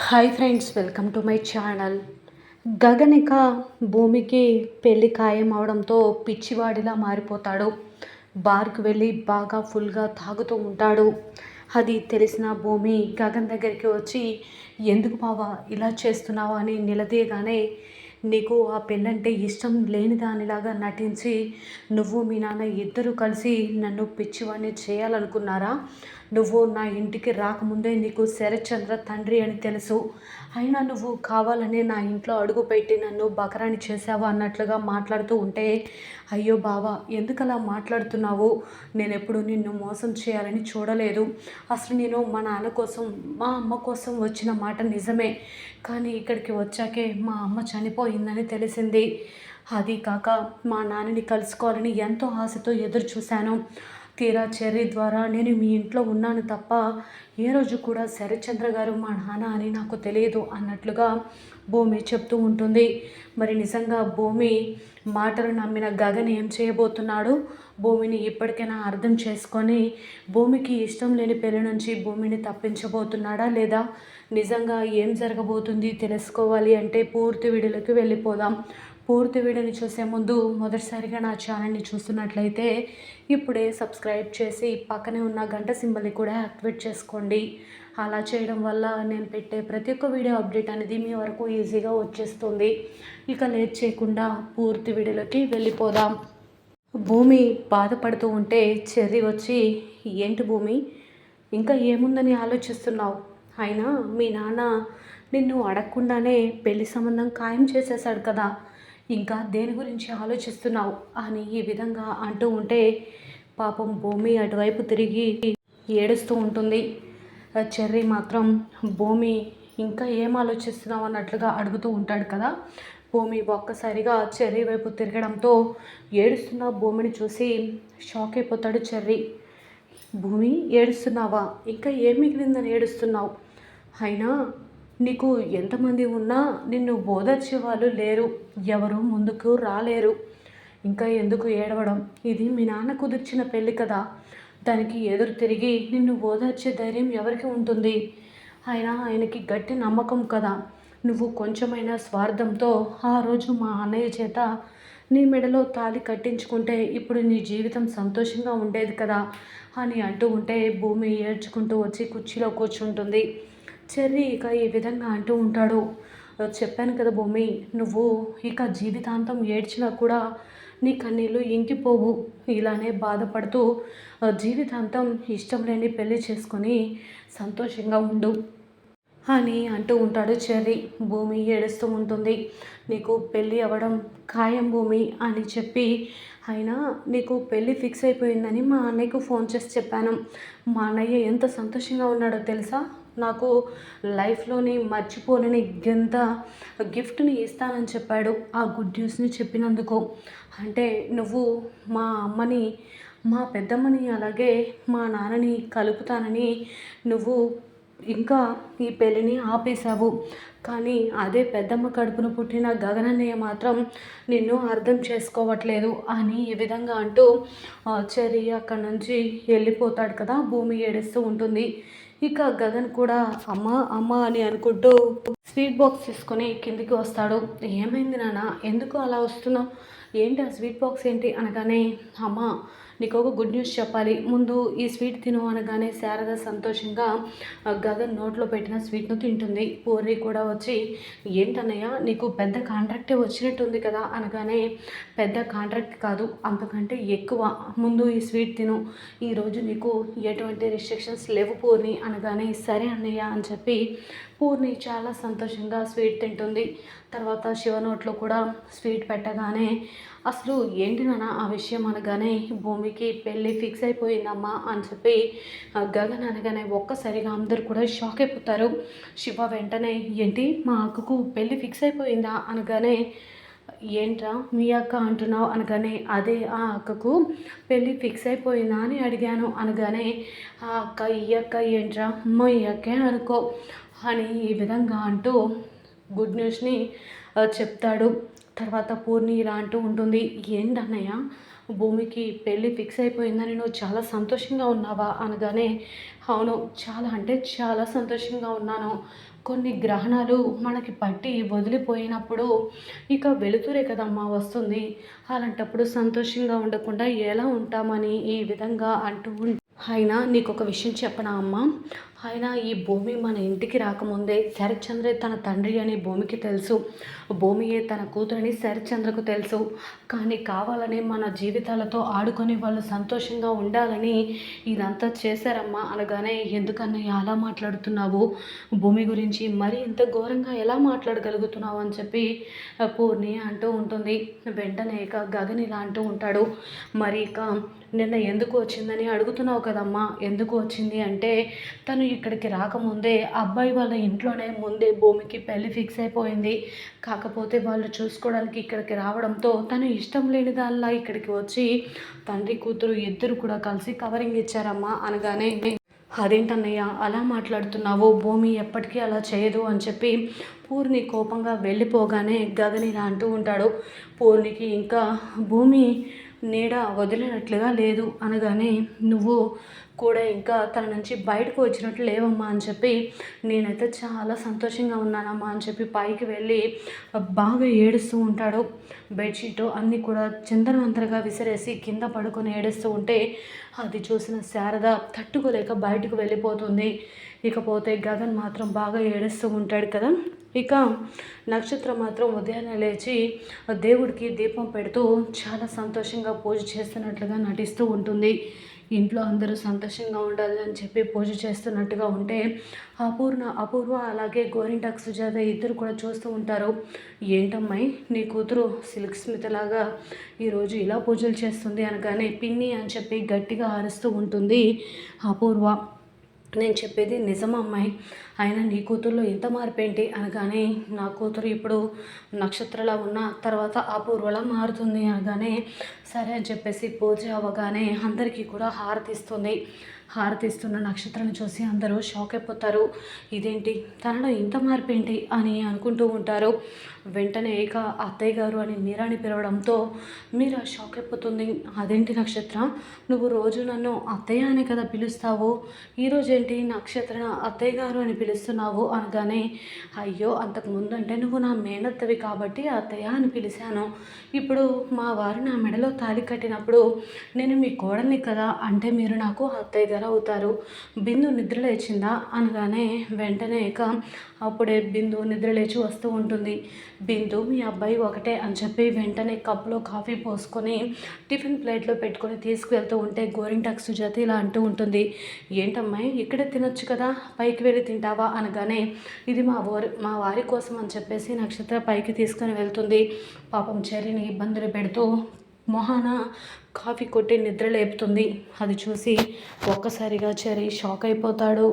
Hi friends, welcome to my channel. Gaganika భూమికి పెళ్ళి ఖాయం అవడంతో పిచ్చివాడిలా మారిపోతాడు. బార్కు వెళ్ళి బాగా ఫుల్గా తాగుతూ ఉంటాడు. అది తెలిసిన భూమి గగన్ దగ్గరికి వచ్చి, ఎందుకు బావా ఇలా చేస్తున్నావు అని నిలదీయగానే, నీకు ఆ పెళ్ళంటే ఇష్టం లేని దానిలాగా నటించి నువ్వు మీ నాన్న ఇద్దరు కలిసి నన్ను పిచ్చివాడిని చేయాలనుకున్నారా? నువ్వు నా ఇంటికి రాకముందే నీకు శరత్చంద్ర తండ్రి అని తెలుసు. అయినా నువ్వు కావాలని నా ఇంట్లో అడుగుపెట్టి నన్ను బకరాని చేసావు అన్నట్లుగా మాట్లాడుతూ ఉంటే, అయ్యో బావా, ఎందుకలా మాట్లాడుతున్నావు? నేనెప్పుడు నిన్ను మోసం చేయాలని చూడలేదు. అసలు నేను మా నాన్న కోసం, మా అమ్మ కోసం వచ్చిన మాట నిజమే. కానీ ఇక్కడికి వచ్చాకే మా అమ్మ చనిపోయిందని తెలిసింది. అది కాక మా నాన్నని కలుసుకోవాలని ఎంతో ఆశతో ఎదురు చూశాను. తీరా చెర్రీ ద్వారా నేను మీ ఇంట్లో ఉన్నాను తప్ప ఏ రోజు కూడా శరత్చంద్ర గారు మా నాన్న అని నాకు తెలియదు అన్నట్లుగా భూమి చెప్తూ ఉంటుంది. మరి నిజంగా భూమి మాటలు నమ్మిన గగన్ ఏం చేయబోతున్నాడు? భూమిని ఇప్పటికైనా అర్థం చేసుకొని భూమికి ఇష్టం లేని పెళ్లి నుంచి భూమిని తప్పించబోతున్నాడా, లేదా నిజంగా ఏం జరగబోతుంది తెలుసుకోవాలి అంటే పూర్తి వీడియోలోకి వెళ్ళిపోదాం. పూర్తి వీడియోని చూసే ముందు మొదటిసారిగా నా ఛానల్ని చూస్తున్నట్లయితే ఇప్పుడే సబ్స్క్రైబ్ చేసి పక్కనే ఉన్న గంట సింబల్ని కూడా యాక్టివేట్ చేసుకోండి. అలా చేయడం వల్ల నేను పెట్టే ప్రతి ఒక్క వీడియో అప్డేట్ అనేది మీ వరకు ఈజీగా వచ్చేస్తుంది. ఇక లేట్ చేయకుండా పూర్తి వీడియోలోకి వెళ్ళిపోదాం. భూమి బాధపడుతూ ఉంటే చెర్రీ వచ్చి, ఏంటి భూమి, ఇంకా ఏముందని ఆలోచిస్తున్నావు? అయినా మీ నాన్న నిన్ను అడగకుండానే పెళ్లి సంబంధం ఖాయం చేసేశాడు కదా, ఇంకా దేని గురించి ఆలోచిస్తున్నావు అని ఈ విధంగా అంటూ ఉంటే, పాపం భూమి అటువైపు తిరిగి ఏడుస్తూ ఉంటుంది. చెర్రీ మాత్రం భూమి ఇంకా ఏం ఆలోచిస్తున్నావు అన్నట్లుగా అడుగుతూ ఉంటాడు కదా. భూమి ఒక్కసారిగా చెర్రీ వైపు తిరగడంతో ఏడుస్తున్న భూమిని చూసి షాక్ అయిపోతాడు చెర్రీ. భూమి, ఏడుస్తున్నావా? ఇంకా ఏం మిగిలిందని ఏడుస్తున్నావు? అయినా నీకు ఎంతమంది ఉన్నా నిన్ను ఓదార్చే వాళ్ళు లేరు, ఎవరు ముందుకు రాలేరు. ఇంకా ఎందుకు ఏడవడం? ఇది మీ నాన్న కుదిర్చిన పెళ్ళి కదా, దానికి ఎదురు తిరిగి నిన్ను ఓదార్చే ధైర్యం ఎవరికి ఉంటుంది? అయినా ఆయనకి గట్టి నమ్మకం కదా. నువ్వు కొంచెమైనా స్వార్థంతో ఆ రోజు మా అన్నయ్య చేత నీ మెడలో తాళి కట్టించుకుంటే ఇప్పుడు నీ జీవితం సంతోషంగా ఉండేది కదా అని అంటూ ఉంటే భూమి ఏడ్చుకుంటూ వచ్చి కుర్చీలో కూర్చుంటుంది. చెర్రీ ఇక ఈ విధంగా అంటూ ఉంటాడు, చెప్పాను కదా భూమి, నువ్వు ఇక జీవితాంతం ఏడ్చినా కూడా నీ కన్నీళ్ళు ఇంకిపోవు. ఇలానే బాధపడుతూ జీవితాంతం ఇష్టం లేని పెళ్లి చేసుకొని సంతోషంగా ఉండు అని అంటూ ఉంటాడు చెర్రీ. భూమి ఏడుస్తూ ఉంటుంది. నీకు పెళ్ళి అవ్వడం ఖాయం భూమి అని చెప్పి, అయినా నీకు పెళ్ళి ఫిక్స్ అయిపోయిందని మా అన్నయ్యకు ఫోన్ చేసి చెప్పాను. మా అన్నయ్య ఎంత సంతోషంగా ఉన్నాడో తెలుసా? నాకు లైఫ్లోని మర్చిపోలేని ఎంత గిఫ్ట్ని ఇస్తానని చెప్పాడు. ఆ గుడ్ న్యూస్ని చెప్పినందుకు. అంటే నువ్వు మా అమ్మని, మా పెద్దమ్మని, అలాగే మా నాన్నని కలుపుతానని నువ్వు ఇంకా ఈ పెళ్ళిని ఆపేశావు. కానీ అదే పెద్దమ్మ కడుపున పుట్టిన గగనన్నయ్య మాత్రం నిన్ను అర్థం చేసుకోవట్లేదు అని ఈ విధంగా అంటూ చెర్రీ అక్కడి నుంచి వెళ్ళిపోతాడు కదా. భూమి ఏడుస్తూ ఉంటుంది. ఇక గగన్ కూడా అమ్మ అమ్మ అని అనుకుంటూ స్వీట్ బాక్స్ తీసుకొని కిందికి వస్తాడు. ఏమైంది నాన్న, ఎందుకు అలా వస్తున్నావు? ఏంటి ఆ స్వీట్ బాక్స్ ఏంటి అనగానే, అమ్మ నీకు ఒక గుడ్ న్యూస్ చెప్పాలి, ముందు ఈ స్వీట్ తిను అనగానే శారద సంతోషంగా గగన్ నోట్లో పెట్టిన స్వీట్ను తింటుంది. పూర్ణి కూడా వచ్చి, ఏంటన్నయ్య నీకు పెద్ద కాంట్రాక్టే వచ్చినట్టుంది కదా అనగానే, పెద్ద కాంట్రాక్ట్ కాదు, అంతకంటే ఎక్కువ, ముందు ఈ స్వీట్ తిను, ఈరోజు నీకు ఎటువంటి రిస్ట్రిక్షన్స్ లేవు పూర్ణి అనగానే, సరే అన్నయ్య అని చెప్పి పూర్ణి చాలా సంతోషంగా స్వీట్ తింటుంది. తర్వాత శివ నోట్లో కూడా స్వీట్ పెట్టగానే, అసలు ఏంటి నాన్న ఆ విషయం అనగానే, భూమికి పెళ్ళి ఫిక్స్ అయిపోయిందమ్మా అని చెప్పి గగన్ అనగానే ఒక్కసారిగా అందరూ కూడా షాక్ అయిపోతారు. శివ వెంటనే, ఏంటి మా అక్కకు పెళ్ళి ఫిక్స్ అయిపోయిందా అనగానే, ఏంట్రా మీ అక్క అంటున్నావు అనగానే, అదే ఆ అక్కకు పెళ్ళి ఫిక్స్ అయిపోయిందా అని అడిగాను అనగానే, ఆ అక్క ఈ అక్క ఏంట్రా, అమ్మ ఈ అక్కే అనుకో అని ఈ విధంగా అంటూ గుడ్ న్యూస్ని చెప్తాడు. తర్వాత పూర్ణి ఇలా అంటూ ఉంటుంది, ఏంటన్నయ్య భూమికి పెళ్ళి ఫిక్స్ అయిపోయిందని నువ్వు చాలా సంతోషంగా ఉన్నావా అనగానే, అవును, చాలా అంటే చాలా సంతోషంగా ఉన్నాను. కొన్ని గ్రహణాలు మనకి పట్టి వదిలిపోయినప్పుడు ఇక వెలుతురే కదమ్మా వస్తుంది. అలాంటప్పుడు సంతోషంగా ఉండకుండా ఎలా ఉంటామని ఈ విధంగా అంటూ అయినా నీకొక విషయం చెప్పనా అమ్మా? ఆయన ఈ భూమి మన ఇంటికి రాకముందే శరత్చంద్రే తన తండ్రి అని భూమికి తెలుసు. భూమియే తన కూతురని శరత్చంద్రకు తెలుసు. కానీ కావాలని మన జీవితాలతో ఆడుకొని వాళ్ళు సంతోషంగా ఉండాలని ఇదంతా చేశారమ్మా అనగానే, ఎందుకన్నయ్య అలా మాట్లాడుతున్నావు? భూమి గురించి మరీ ఇంత ఘోరంగా ఎలా మాట్లాడగలుగుతున్నావు అని చెప్పి పూర్ణి అంటూ ఉంటుంది. వెంటనే ఇక గగన్ ఇలా అంటూ ఉంటాడు. మరి ఇక నిన్న ఎందుకు వచ్చిందని అడుగుతున్నావు కదమ్మా? ఎందుకు వచ్చింది అంటే, తను ఇక్కడికి రాకముందే అబ్బాయి వాళ్ళ ఇంట్లోనే ముందే భూమికి పెళ్ళి ఫిక్స్ అయిపోయింది. కాకపోతే వాళ్ళు చూసుకోవడానికి ఇక్కడికి రావడంతో తను ఇష్టం లేని దానిలా ఇక్కడికి వచ్చి తండ్రి కూతురు ఇద్దరు కూడా కలిసి కవరింగ్ ఇచ్చారమ్మా అనగానే, అదేంటన్నయ్య అలా మాట్లాడుతున్నావు? భూమి ఎప్పటికీ అలా చేయదు అని చెప్పి పూర్ణి కోపంగా వెళ్ళిపోగానే గగన్ ఇలా అంటూ ఉంటాడు. పూర్ణికి ఇంకా భూమి నీడ వదిలినట్లుగా లేదు అనగానే, నువ్వు కూడా ఇంకా తన నుంచి బయటకు వచ్చినట్లు లేవమ్మా అని చెప్పి, నేనైతే చాలా సంతోషంగా ఉన్నానమ్మా అని చెప్పి పైకి వెళ్ళి బాగా ఏడుస్తూ ఉంటాడు. బెడ్షీటు అన్నీ కూడా చిందరవందరగా విసిరేసి కింద పడుకొని ఏడుస్తూ ఉంటే అది చూసిన శారద తట్టుకోలేక బయటకు వెళ్ళిపోతుంది. ఇకపోతే గగన్ మాత్రం బాగా ఏడుస్తూ ఉంటాడు కదా. ఇక నక్షత్రం మాత్రం ఉదయాన్నే లేచి దేవుడికి దీపం పెడుతూ చాలా సంతోషంగా పూజ చేస్తున్నట్లుగా నటిస్తూ ఉంటుంది. ఇంట్లో అందరూ సంతోషంగా ఉండాలి అని చెప్పి పూజ చేస్తున్నట్టుగా ఉంటే అపూర్వ అలాగే గోరింటాకు సుజాత ఇద్దరు కూడా చూస్తూ ఉంటారు. ఏంటమ్మాయి నీ కూతురు సిల్క్ స్మిత్ లాగా ఈరోజు ఇలా పూజలు చేస్తుంది అనగానే, పిన్ని అని చెప్పి గట్టిగా అరుస్తూ ఉంటుంది అపూర్వ. నేను చెప్పేది నిజమమ్మాయి, అయినా నీ కూతురులో ఎంత మార్పు ఏంటి అనగానే, నా కూతురు ఇప్పుడు నక్షత్రలా ఉన్న తర్వాత అపూర్వలా మారుతుంది అనగానే, సరే అని చెప్పేసి పూజ అవ్వగానే అందరికీ కూడా హారతిస్తుంది. హారతిస్తున్న నక్షత్రాన్ని చూసి అందరూ షాక్ అయిపోతారు. ఇదేంటి తనలో ఇంత మార్పు ఏంటి అని అనుకుంటూ ఉంటారు. వెంటనే ఇక అత్తయ్య గారు అని మీరాని పిలవడంతో మీరా షాక్ అయిపోతుంది. అదేంటి నక్షత్ర, నువ్వు రోజు నన్ను అత్తయ్య అని కదా పిలుస్తావు, ఈరోజు ఏంటి నక్షత్ర అత్తయ్య గారు అని పిలుస్తున్నావు అనగానే, అయ్యో అంతకుముందు అంటే నువ్వు నా మేనత్తవి కాబట్టి అత్తయ్య అని పిలిచాను. ఇప్పుడు మా వారు నా మెడలో తాళి కట్టినప్పుడు నేను మీ కోడల్ని కదా, అంటే మీరు నాకు అత్తయ్య గారు అవుతారు. బిందు నిద్ర లేచిందా అనగానే, వెంటనే ఇక అప్పుడే బిందు నిద్ర లేచి వస్తూ ఉంటుంది. బిందు మీ అబ్బాయి ఒకటే అని చెప్పి వెంటనే కప్లో కాఫీ పోసుకొని టిఫిన్ ప్లేట్లో పెట్టుకొని తీసుకువెళ్తూ ఉంటే గోరింటాకు సుజాత ఇలా అంటూ ఉంటుంది. ఏంటమ్మాయి ఇక్కడే తినొచ్చు కదా, పైకి వెళ్ళి తింటావా అనగానే, ఇది మా వారి కోసం అని చెప్పేసి నక్షత్ర పైకి తీసుకొని వెళ్తుంది. పాపం చెర్రీని ఇబ్బందులు పెడుతూ మొహాన కాఫీ కొట్టి నిద్ర లేపుతుంది. అది చూసి ఒక్కసారిగా చెర్రీ షాక్ అయిపోతాడు.